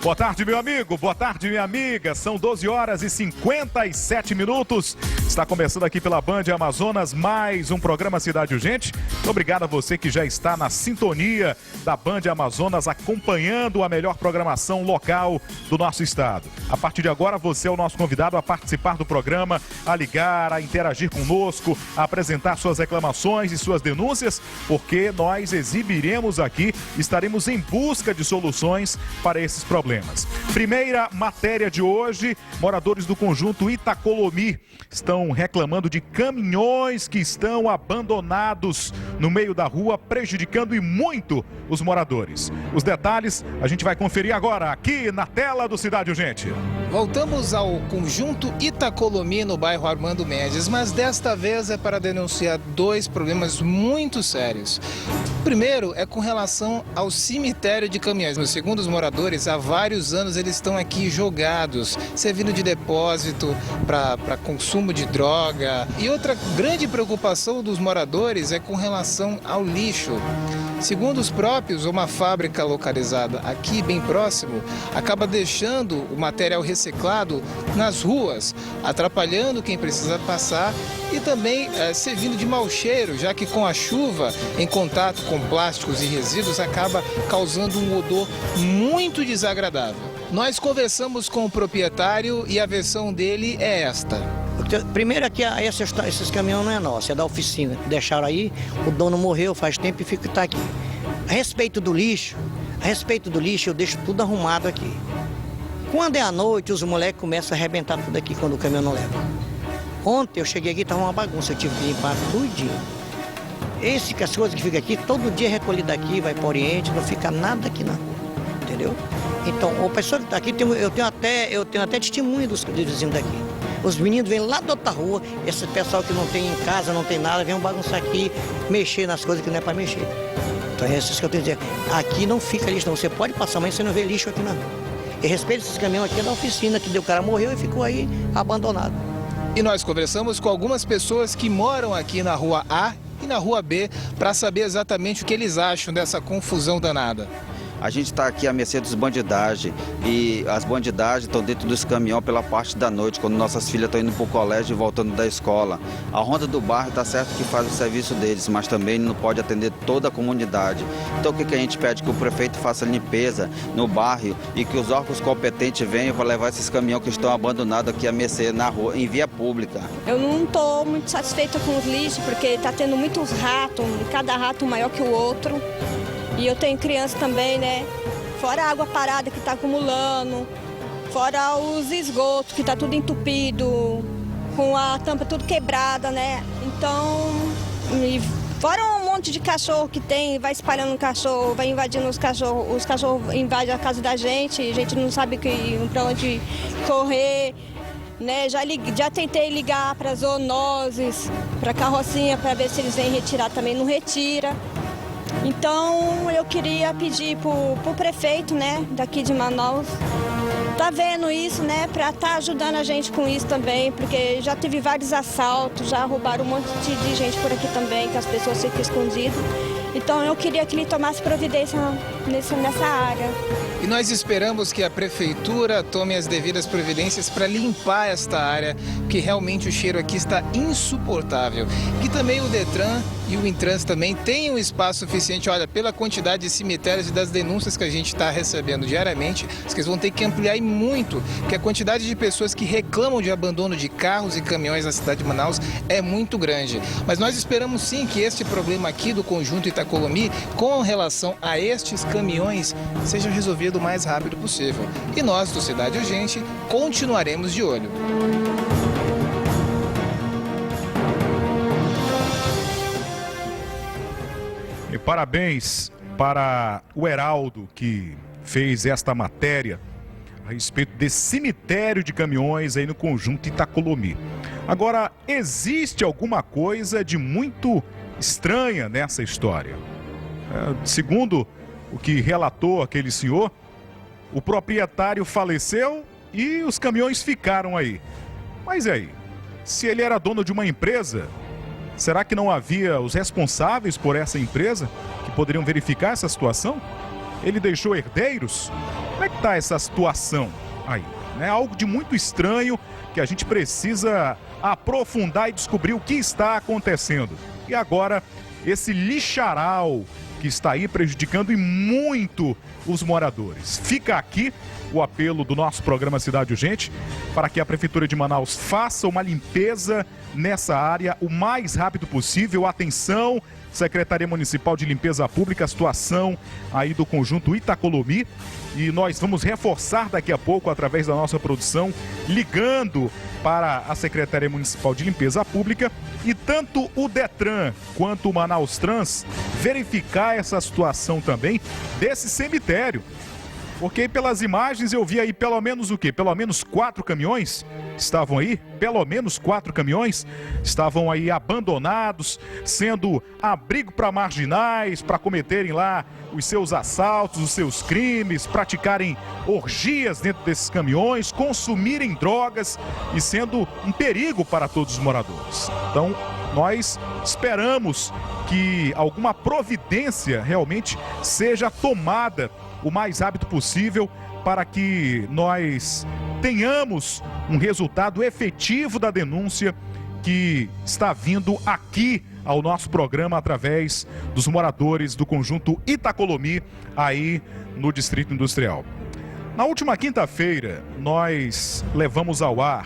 Boa tarde, meu amigo. Boa tarde, minha amiga. São 12 horas e 57 minutos. Está começando aqui pela Band Amazonas mais um programa Cidade Urgente. Muito obrigado a você que já está na sintonia da Band Amazonas, acompanhando a melhor programação local do nosso estado. A partir de agora, você é o nosso convidado a participar do programa, a ligar, a interagir conosco, a apresentar suas reclamações e suas denúncias, porque nós exibiremos aqui, estaremos em busca de soluções para esses problemas. Primeira matéria de hoje: moradores do conjunto Itacolomi estão reclamando de caminhões que estão abandonados no meio da rua, prejudicando e muito os moradores. Os detalhes a gente vai conferir agora aqui na tela do Cidade Urgente. Voltamos ao conjunto Itacolomi no bairro Armando Mendes, mas desta vez é para denunciar dois problemas muito sérios. O primeiro é com relação ao cemitério de caminhões. Segundo os moradores, há vários anos eles estão aqui jogados, servindo de depósito para consumo de droga. E outra grande preocupação dos moradores é com relação ao lixo. Segundo os próprios, uma fábrica localizada aqui bem próximo acaba deixando o material reciclado nas ruas, atrapalhando quem precisa passar e também servindo de mau cheiro, já que com a chuva, em contato com plásticos e resíduos, acaba causando um odor muito desagradável. Nós conversamos com o proprietário e a versão dele é esta. Primeiro aqui, esses caminhões não é nosso, é da oficina. Deixaram aí, o dono morreu faz tempo e fica aqui. A respeito do lixo, eu deixo tudo arrumado aqui. Quando é à noite, os moleques começam a arrebentar tudo aqui quando o caminhão não leva. Ontem eu cheguei aqui, estava uma bagunça, eu tive que limpar tudinho. As coisas que ficam aqui, todo dia é recolhido aqui, vai para o Oriente, não fica nada aqui na rua, entendeu? Então, a pessoa que está aqui, eu tenho até testemunho dos vizinhos daqui. Os meninos vêm lá da outra rua, esse pessoal que não tem em casa, não tem nada, vem bagunçar aqui, mexer nas coisas que não é para mexer. Então é isso que eu tenho que dizer. Aqui não fica lixo, não. Você pode passar, mas você não vê lixo aqui na rua. E respeito esses caminhões aqui é da oficina, que o cara morreu e ficou aí abandonado. E nós conversamos com algumas pessoas que moram aqui na rua A e na rua B para saber exatamente o que eles acham dessa confusão danada. A gente está aqui à mercê dos bandidagem e as bandidagens estão dentro dos caminhões pela parte da noite, quando nossas filhas estão indo para o colégio e voltando da escola. A ronda do bairro está certo que faz o serviço deles, mas também não pode atender toda a comunidade. Então o que a gente pede? Que o prefeito faça limpeza no bairro e que os órgãos competentes venham para levar esses caminhões que estão abandonados aqui à mercê na rua, em via pública. Eu não estou muito satisfeita com os lixos, porque está tendo muitos ratos, cada rato maior que o outro. E eu tenho criança também, né? Fora a água parada que está acumulando, fora os esgotos que está tudo entupido, com a tampa tudo quebrada, né? Então, fora um monte de cachorro que tem, vai espalhando o cachorro, vai invadindo os cachorros invadem a casa da gente, a gente não sabe para onde correr. Né, já tentei ligar para as zoonoses, para a carrocinha, para ver se eles vêm retirar, também não retira. Então eu queria pedir para o prefeito, né, daqui de Manaus, tá vendo isso, né, para estar ajudando a gente com isso também, porque já teve vários assaltos, já roubaram um monte de gente por aqui também, que as pessoas ficam escondidas. Então eu queria que ele tomasse providência nessa área. E nós esperamos que a prefeitura tome as devidas providências para limpar esta área, porque realmente o cheiro aqui está insuportável. E também o Detran e o Intrans também têm um espaço suficiente, olha, pela quantidade de cemitérios e das denúncias que a gente está recebendo diariamente, que eles vão ter que ampliar muito, porque a quantidade de pessoas que reclamam de abandono de carros e caminhões na cidade de Manaus é muito grande. Mas nós esperamos sim que este problema aqui do conjunto Itacolomi, com relação a estes caminhões, seja resolvido o mais rápido possível. E nós, do Cidade Urgente, continuaremos de olho. E parabéns para o Heraldo, que fez esta matéria a respeito desse cemitério de caminhões aí no conjunto Itacolomi. Agora, existe alguma coisa de muito estranha nessa história. Segundo o que relatou aquele senhor, o proprietário faleceu e os caminhões ficaram aí. Mas e aí? Se ele era dono de uma empresa, será que não havia os responsáveis por essa empresa que poderiam verificar essa situação? Ele deixou herdeiros? Como é que está essa situação aí? É algo de muito estranho que a gente precisa aprofundar e descobrir o que está acontecendo. E agora, esse lixaral que está aí prejudicando e muito os moradores. Fica aqui o apelo do nosso programa Cidade Urgente para que a Prefeitura de Manaus faça uma limpeza nessa área o mais rápido possível. Atenção, Secretaria Municipal de Limpeza Pública, a situação aí do conjunto Itacolomi. E nós vamos reforçar daqui a pouco, através da nossa produção, ligando para a Secretaria Municipal de Limpeza Pública e tanto o Detran quanto o Manaus Trans verificar essa situação também desse cemitério. Porque pelas imagens eu vi aí pelo menos o quê? Pelo menos 4 caminhões estavam aí, pelo menos 4 caminhões estavam aí abandonados, sendo abrigo para marginais, para cometerem lá os seus assaltos, os seus crimes, praticarem orgias dentro desses caminhões, consumirem drogas e sendo um perigo para todos os moradores. Então, nós esperamos que alguma providência realmente seja tomada o mais rápido possível para que nós tenhamos um resultado efetivo da denúncia que está vindo aqui ao nosso programa através dos moradores do conjunto Itacolomi aí no Distrito Industrial. Na última quinta-feira, nós levamos ao ar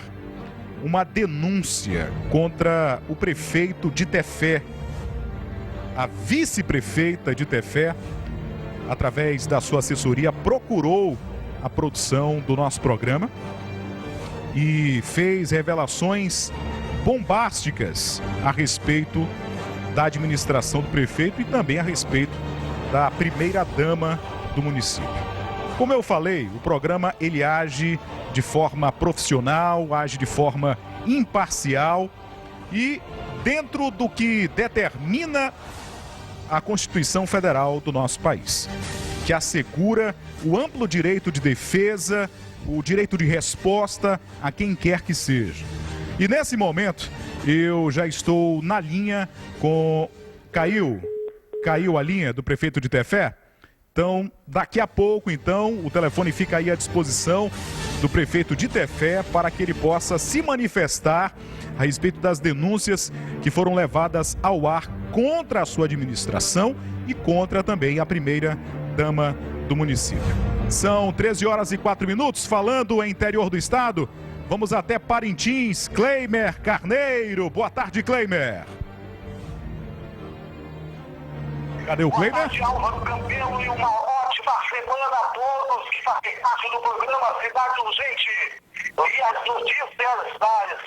uma denúncia contra o prefeito de Tefé, a vice-prefeita de Tefé, através da sua assessoria, procurou a produção do nosso programa e fez revelações bombásticas a respeito da administração do prefeito e também a respeito da primeira-dama do município. Como eu falei, o programa ele age de forma profissional, age de forma imparcial e dentro do que determina a Constituição Federal do nosso país, que assegura o amplo direito de defesa, o direito de resposta a quem quer que seja. E nesse momento, eu já estou na linha com... Caiu a linha do prefeito de Tefé? Então, daqui a pouco, então, o telefone fica aí à disposição do prefeito de Tefé para que ele possa se manifestar a respeito das denúncias que foram levadas ao ar contra a sua administração e contra também a primeira-dama do município. São 13h04, falando em interior do estado. Vamos até Parintins, Cleimer Carneiro. Boa tarde, Cleimer. Cadê o Cleimer? Boa tarde, Álvaro Campelo, e uma ótima semana a todos que fazem parte do programa Cidade Urgente. E as notícias das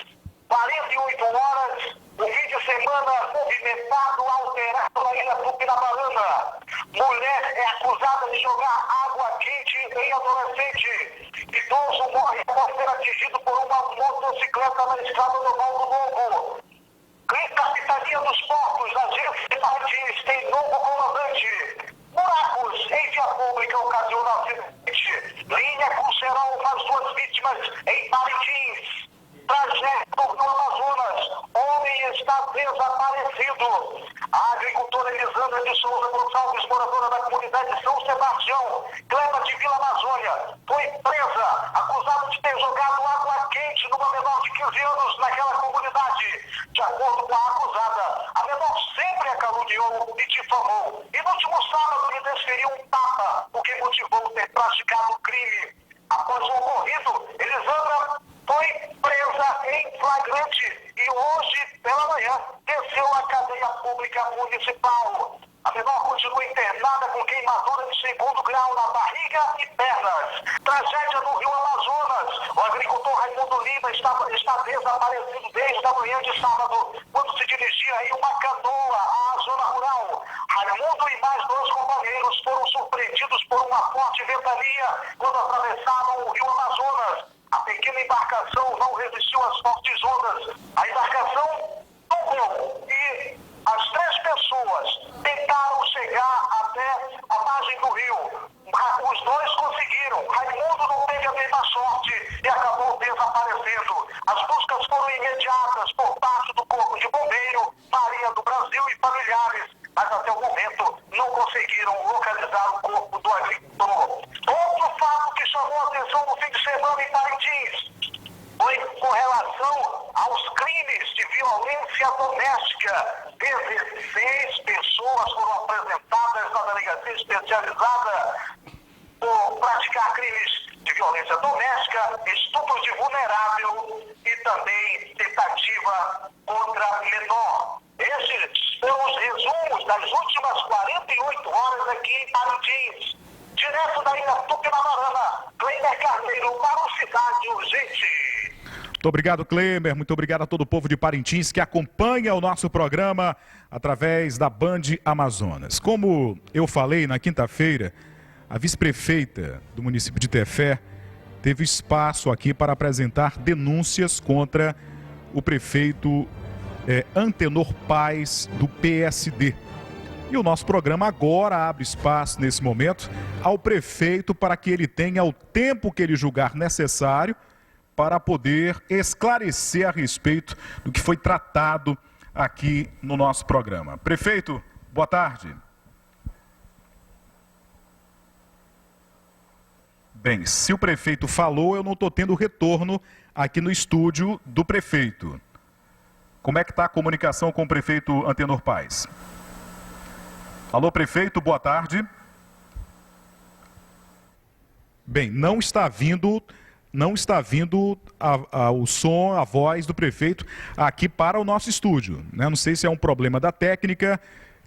48 horas, o fim de semana movimentado, alterado na Ilha Tupinabarana. Mulher é acusada de jogar água quente em adolescente. Idoso morre após ser atingido por uma motocicleta na estrada do Val do Lobo. Capitania dos Portos, agência de Parintins, tem novo comandante. Buracos em via pública ocasionam acidente. Linha Crucerol faz 2 vítimas em Parintins. Tragédia no Amazonas. Homem está desaparecido. A agricultora Elisandra de Souza Gonçalves, moradora da comunidade São Sebastião, Clema de Vila Amazônia, foi presa, acusada de ter jogado água quente numa menor de 15 anos naquela comunidade. De acordo com a acusada, a menor sempre a caluniou e difamou. E no último sábado lhe desferiu um tapa, o que motivou ter praticado o crime. Após o ocorrido, Elisandra foi presa em flagrante e hoje, pela manhã, desceu à cadeia pública municipal. A menor continua internada com queimadura de 2º grau na barriga e pernas. Tragédia no Rio Amazonas. O agricultor Raimundo Lima está desaparecido desde a manhã de sábado, quando se dirigia em uma canoa à zona rural. Raimundo e mais 2 companheiros foram surpreendidos por uma forte ventania quando atravessavam o Rio Amazonas. A pequena embarcação não resistiu às fortes ondas. A embarcação tombou e as 3 pessoas tentaram chegar até a margem do rio. Os 2 conseguiram. Raimundo não teve a mesma sorte e acabou desaparecendo. As buscas foram imediatas por parte do Corpo de Bombeiro, Marinha do Brasil e familiares, mas até o momento não conseguiram localizar o corpo do agricultor. Outro fato que chamou a atenção no fim de semana em Parintins foi com relação aos crimes de violência doméstica. 16 pessoas foram apresentadas na delegacia especializada por praticar crimes de violência doméstica, estupro de vulnerável e também tentativa contra menor. Esses são os resumos das últimas 48 horas aqui em Parintins. Direto da Ilha Tupinambá, Cleimer Carneiro para o Cidade Urgente. Muito obrigado, Cleimer. Muito obrigado a todo o povo de Parintins que acompanha o nosso programa através da Band Amazonas. Como eu falei na quinta-feira, a vice-prefeita do município de Tefé teve espaço aqui para apresentar denúncias contra o prefeito Antenor Paes, do PSD. E o nosso programa agora abre espaço, nesse momento, ao prefeito para que ele tenha o tempo que ele julgar necessário para poder esclarecer a respeito do que foi tratado aqui no nosso programa. Prefeito, boa tarde. Bem, se o prefeito falou, eu não estou tendo retorno aqui no estúdio do prefeito. Como é que está a comunicação com o prefeito Antenor Paes? Alô, prefeito, boa tarde. Bem, não está vindo o som, a voz do prefeito aqui para o nosso estúdio, né? Não sei se é um problema da técnica.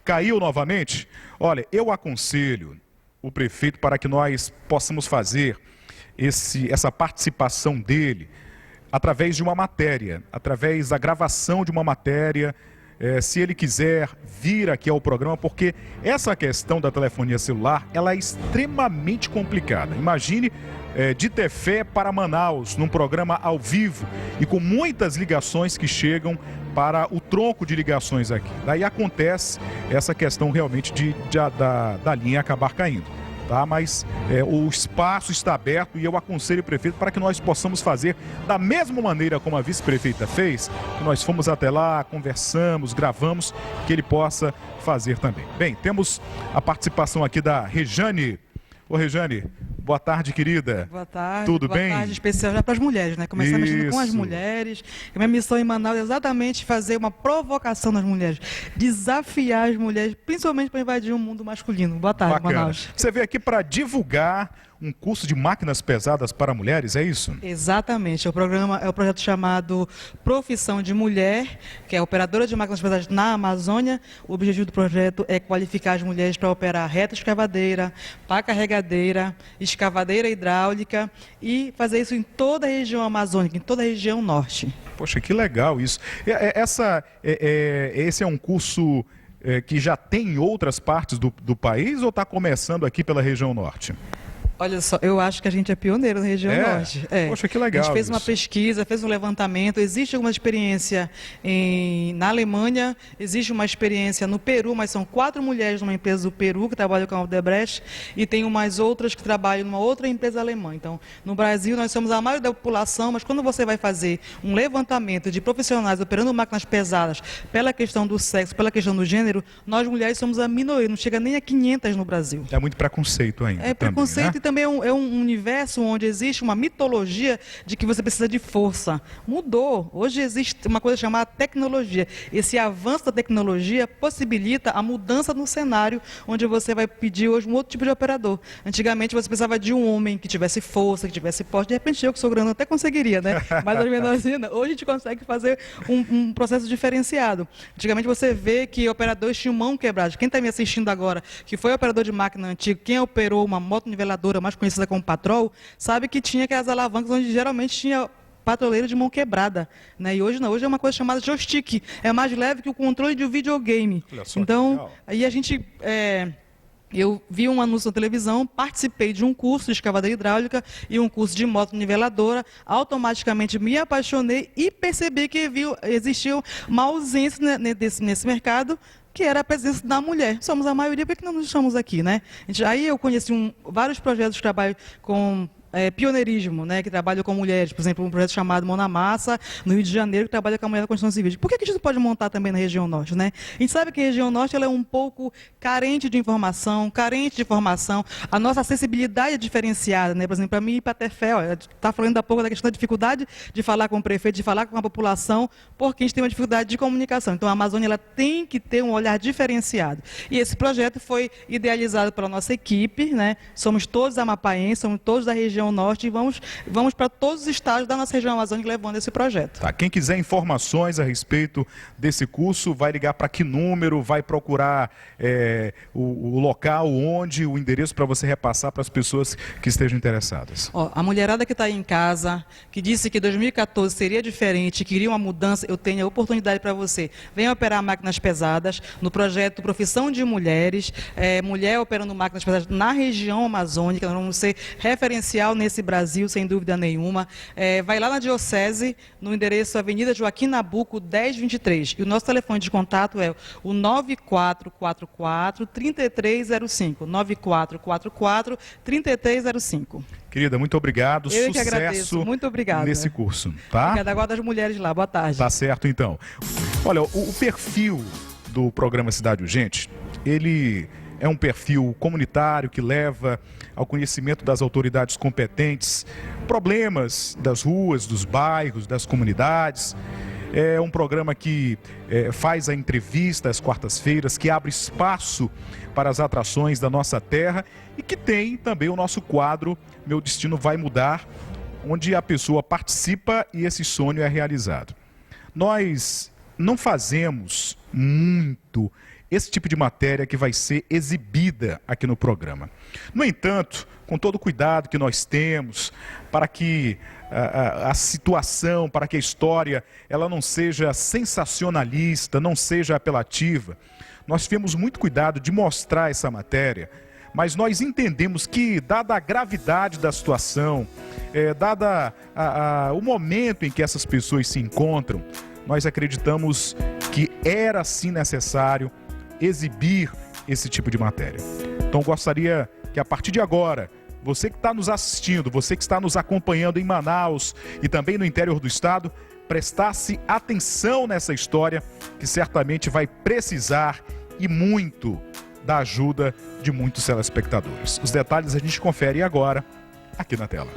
Caiu novamente? Olha, eu aconselho o prefeito para que nós possamos fazer essa participação dele através de uma matéria, através da gravação de uma matéria, se ele quiser vir aqui ao programa, porque essa questão da telefonia celular, ela é extremamente complicada. Imagine de Tefé para Manaus, num programa ao vivo e com muitas ligações que chegam para o tronco de ligações aqui. Daí acontece essa questão realmente da linha acabar caindo. Tá? Mas o espaço está aberto e eu aconselho o prefeito para que nós possamos fazer da mesma maneira como a vice-prefeita fez, que nós fomos até lá, conversamos, gravamos, que ele possa fazer também. Bem, temos a participação aqui da Rejane. Ô Rejane, boa tarde, querida. Boa tarde. Tudo bem? Boa tarde, especial já para as mulheres, né? Começar mexendo com as mulheres. A minha missão em Manaus é exatamente fazer uma provocação nas mulheres, desafiar as mulheres, principalmente para invadir o mundo masculino. Boa tarde, Bacana. Manaus. Você veio aqui para divulgar um curso de máquinas pesadas para mulheres, é isso? Exatamente. O programa é o projeto chamado Profissão de Mulher, que é operadora de máquinas pesadas na Amazônia. O objetivo do projeto é qualificar as mulheres para operar reta escavadeira, pá carregadeira, escavadeira hidráulica e fazer isso em toda a região amazônica, em toda a região norte. Poxa, que legal isso. Esse é um curso que já tem em outras partes do país ou está começando aqui pela região norte? Olha só, eu acho que a gente é pioneiro na região norte. Poxa, que legal. A gente fez uma isso. pesquisa, fez um levantamento. Existe alguma experiência na Alemanha, existe uma experiência no Peru, mas são 4 mulheres numa empresa do Peru que trabalham com a Odebrecht e tem umas outras que trabalham numa outra empresa alemã. Então, no Brasil, nós somos a maioria da população, mas quando você vai fazer um levantamento de profissionais operando máquinas pesadas pela questão do sexo, pela questão do gênero, nós mulheres somos a minoria, não chega nem a 500 no Brasil. É muito preconceito ainda. É preconceito, também, né? E também é um universo onde existe uma mitologia de que você precisa de força. Mudou. Hoje existe uma coisa chamada tecnologia. Esse avanço da tecnologia possibilita a mudança no cenário onde você vai pedir hoje um outro tipo de operador. Antigamente você precisava de um homem que tivesse força, que tivesse porte. De repente eu que sou grande até conseguiria, né? Mas as menorzinhas, hoje a gente consegue fazer um processo diferenciado. Antigamente você vê que operadores tinham mão quebrada. Quem está me assistindo agora, que foi operador de máquina antigo, quem operou uma moto niveladora mais conhecida como patrol, sabe que tinha aquelas alavancas onde geralmente tinha patroleiro de mão quebrada, né? E hoje não, hoje é uma coisa chamada joystick, é mais leve que o controle de um videogame. Então, aí a gente... Eu vi um anúncio na televisão, participei de um curso de escavadeira hidráulica e um curso de moto niveladora, automaticamente me apaixonei e percebi que existia uma ausência nesse mercado, que era a presença da mulher. Somos a maioria, por que não nos estamos aqui, né? Aí eu conheci vários projetos de trabalho com pioneirismo, né, que trabalha com mulheres, por exemplo, um projeto chamado Mão na Massa, no Rio de Janeiro, que trabalha com a mulher da construção civil. Por que a gente não pode montar também na região norte, né? A gente sabe que a região norte ela é um pouco carente de informação, carente de formação, a nossa acessibilidade é diferenciada, né? Por exemplo, para mim, para Tefé, está falando há pouco da questão da dificuldade de falar com o prefeito, de falar com a população, porque a gente tem uma dificuldade de comunicação. Então, a Amazônia ela tem que ter um olhar diferenciado. E esse projeto foi idealizado pela nossa equipe, né? Somos todos amapaenses, somos todos da região norte e vamos para todos os estados da nossa região amazônica levando esse projeto. Tá, quem quiser informações a respeito desse curso, vai ligar para que número, vai procurar o local, onde, o endereço para você repassar para as pessoas que estejam interessadas. A mulherada que está aí em casa, que disse que 2014 seria diferente, queria uma mudança, eu tenho a oportunidade para você. Venha operar máquinas pesadas no projeto Profissão de Mulheres, mulher operando máquinas pesadas na região amazônica, nós vamos ser referencial nesse Brasil, sem dúvida nenhuma. Vai lá na Diocese, no endereço Avenida Joaquim Nabuco, 1023. E o nosso telefone de contato é o 9444-3305. 9444-3305. Querida, muito obrigado. Eu que agradeço. Muito obrigada. Nesse curso, tá? Obrigada. Agora das mulheres lá. Boa tarde. Tá certo, então. Olha, o perfil do programa Cidade Urgente, ele é um perfil comunitário que leva ao conhecimento das autoridades competentes problemas das ruas, dos bairros, das comunidades. É um programa que faz a entrevista às quartas-feiras, que abre espaço para as atrações da nossa terra e que tem também o nosso quadro Meu Destino Vai Mudar, onde a pessoa participa e esse sonho é realizado. Nós não fazemos muito esse tipo de matéria que vai ser exibida aqui no programa. No entanto, com todo o cuidado que nós temos para que a situação, para que a história ela não seja sensacionalista, não seja apelativa, nós tivemos muito cuidado de mostrar essa matéria, mas nós entendemos que, dada a gravidade da situação, dada o momento em que essas pessoas se encontram, nós acreditamos que era sim necessário exibir esse tipo de matéria. Então gostaria que a partir de agora, você que está nos assistindo, você que está nos acompanhando em Manaus e também no interior do estado, prestasse atenção nessa história que certamente vai precisar e muito da ajuda de muitos telespectadores. Os detalhes a gente confere agora aqui na tela.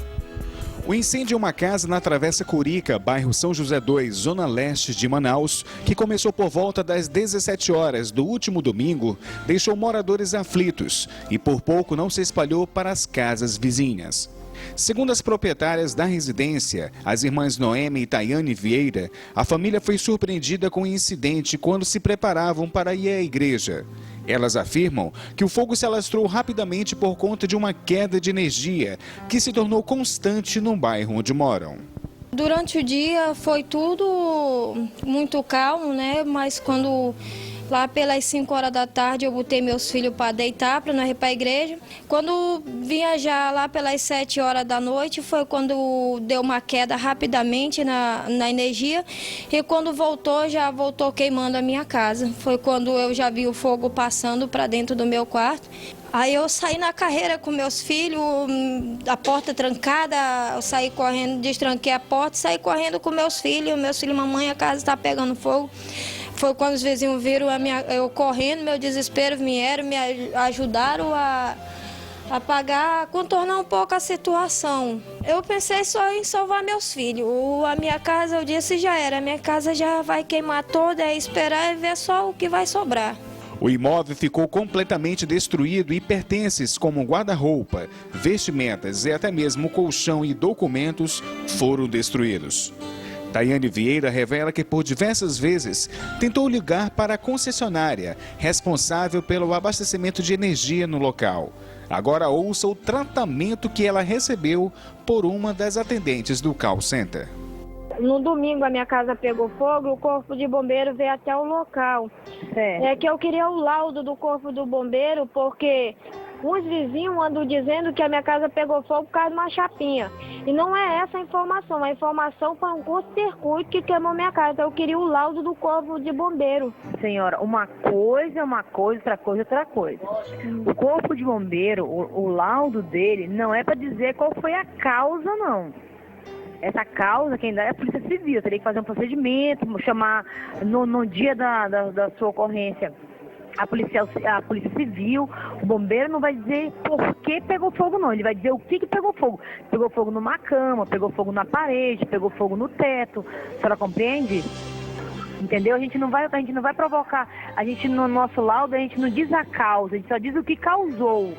O incêndio em uma casa na Travessa Curica, bairro São José 2, zona leste de Manaus, que começou por volta das 17 horas do último domingo, deixou moradores aflitos e por pouco não se espalhou para as casas vizinhas. Segundo as proprietárias da residência, as irmãs Noemi e Tayane Vieira, a família foi surpreendida com o incidente quando se preparavam para ir à igreja. Elas afirmam que o fogo se alastrou rapidamente por conta de uma queda de energia que se tornou constante no bairro onde moram. Durante o dia foi tudo muito calmo, né? Mas quando lá pelas 5 horas da tarde eu botei meus filhos para deitar, para nós ir para a igreja. Quando vinha já lá pelas 7 horas da noite foi quando deu uma queda rapidamente na energia. E quando voltou, já voltou queimando a minha casa. Foi quando eu já vi o fogo passando para dentro do meu quarto. Aí eu saí na carreira com meus filhos, a porta trancada, eu saí correndo, destranquei a porta, saí correndo com meus filhos, mamãe, a casa está pegando fogo. Foi quando os vizinhos viram eu correndo, meu desespero, vieram, me ajudaram a apagar, contornar um pouco a situação. Eu pensei só em salvar meus filhos. A minha casa, eu disse, já era, a minha casa já vai queimar toda, é esperar e ver só o que vai sobrar. O imóvel ficou completamente destruído e pertences como guarda-roupa, vestimentas e até mesmo colchão e documentos foram destruídos. Tayane Vieira revela que por diversas vezes tentou ligar para a concessionária responsável pelo abastecimento de energia no local. Agora ouça o tratamento que ela recebeu por uma das atendentes do call center. No domingo a minha casa pegou fogo e o corpo de bombeiro veio até o local. É que eu queria o laudo do corpo do bombeiro porque Uns vizinhos andam dizendo que a minha casa pegou fogo por causa de uma chapinha. E não é essa a informação. A informação foi um curto-circuito que queimou minha casa. Então eu queria o laudo do corpo de bombeiro. Senhora, uma coisa é uma coisa, outra coisa é outra coisa. O corpo de bombeiro, o laudo dele, não é para dizer qual foi a causa, não. Essa causa quem dá é a Polícia Civil. Teria que fazer um procedimento, chamar no dia da sua ocorrência a Polícia Civil. O bombeiro não vai dizer por que pegou fogo, não. Ele vai dizer o que pegou fogo. Pegou fogo numa cama, pegou fogo na parede, pegou fogo no teto. A senhora compreende? Entendeu? A gente não vai provocar. A gente, no nosso laudo, a gente não diz a causa, a gente só diz o que causou.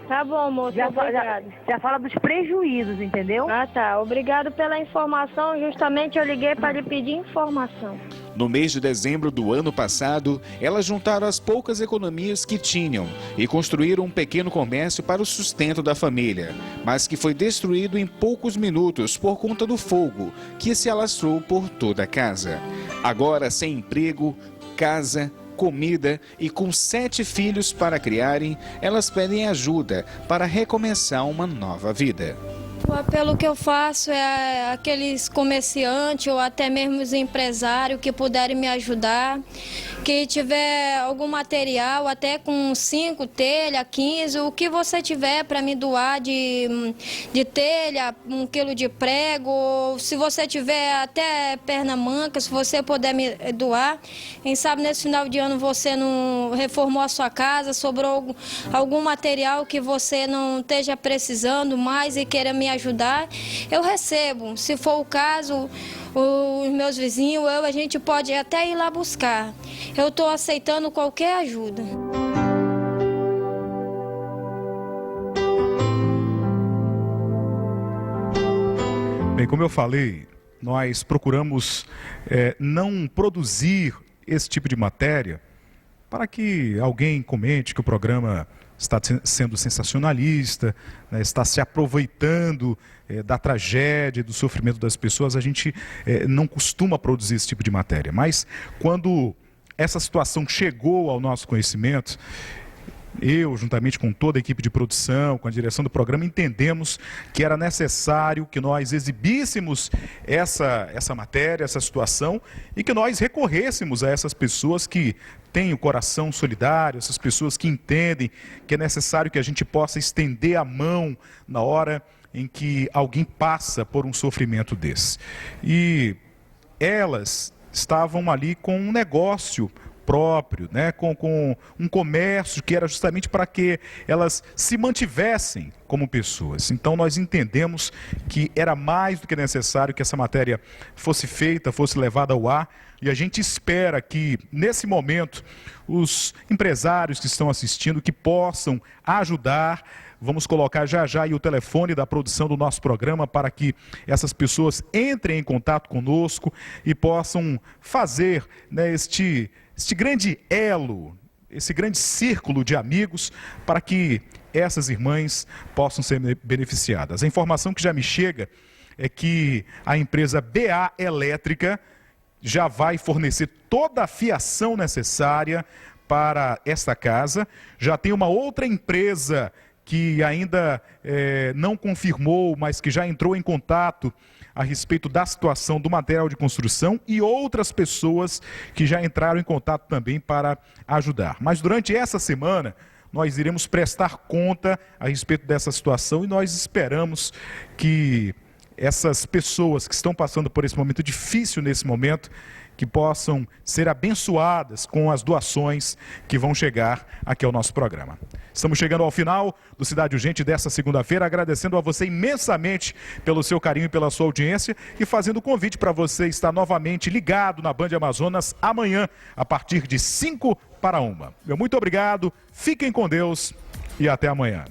Tá bom, moço, obrigado. Já fala dos prejuízos, entendeu? Ah, tá. Obrigado pela informação. Justamente eu liguei para lhe pedir informação. No mês de dezembro do ano passado, elas juntaram as poucas economias que tinham e construíram um pequeno comércio para o sustento da família, mas que foi destruído em poucos minutos por conta do fogo que se alastrou por toda a casa. Agora, sem emprego, casa, comida e com 7 filhos para criarem, elas pedem ajuda para recomeçar uma nova vida. O apelo que eu faço é aqueles comerciantes ou até mesmo os empresários que puderem me ajudar, que tiver algum material, até com 5 telha, 15, o que você tiver para me doar de telha, 1 quilo de prego, ou se você tiver até perna manca, se você puder me doar. Quem sabe nesse final de ano você não reformou a sua casa, sobrou algum material que você não esteja precisando mais e queira me ajudar, eu recebo. Se for o caso, os meus vizinhos, a gente pode até ir lá buscar. Eu estou aceitando qualquer ajuda. Bem, como eu falei, nós procuramos não produzir esse tipo de matéria para que alguém comente que o programa está sendo sensacionalista, né, está se aproveitando da tragédia, do sofrimento das pessoas. A gente não costuma produzir esse tipo de matéria, mas quando essa situação chegou ao nosso conhecimento, eu, juntamente com toda a equipe de produção, com a direção do programa, entendemos que era necessário que nós exibíssemos essa matéria, essa situação, e que nós recorrêssemos a essas pessoas que têm o coração solidário, essas pessoas que entendem que é necessário que a gente possa estender a mão na hora em que alguém passa por um sofrimento desse. E elas estavam ali com um negócio próprio, né, com um comércio que era justamente para que elas se mantivessem como pessoas. Então nós entendemos que era mais do que necessário que essa matéria fosse feita, fosse levada ao ar, e a gente espera que nesse momento os empresários que estão assistindo que possam ajudar. Vamos colocar já aí o telefone da produção do nosso programa para que essas pessoas entrem em contato conosco e possam fazer, né, este grande elo, esse grande círculo de amigos para que essas irmãs possam ser beneficiadas. A informação que já me chega é que a empresa BA Elétrica já vai fornecer toda a fiação necessária para esta casa. Já tem uma outra empresa que ainda não confirmou, mas que já entrou em contato a respeito da situação do material de construção, e outras pessoas que já entraram em contato também para ajudar. Mas durante essa semana nós iremos prestar conta a respeito dessa situação, e nós esperamos que essas pessoas que estão passando por esse momento difícil nesse momento, que possam ser abençoadas com as doações que vão chegar aqui ao nosso programa. Estamos chegando ao final do Cidade Urgente desta segunda-feira, agradecendo a você imensamente pelo seu carinho e pela sua audiência, e fazendo o convite para você estar novamente ligado na Band Amazonas amanhã, a partir de 1:55. Meu muito obrigado, fiquem com Deus e até amanhã.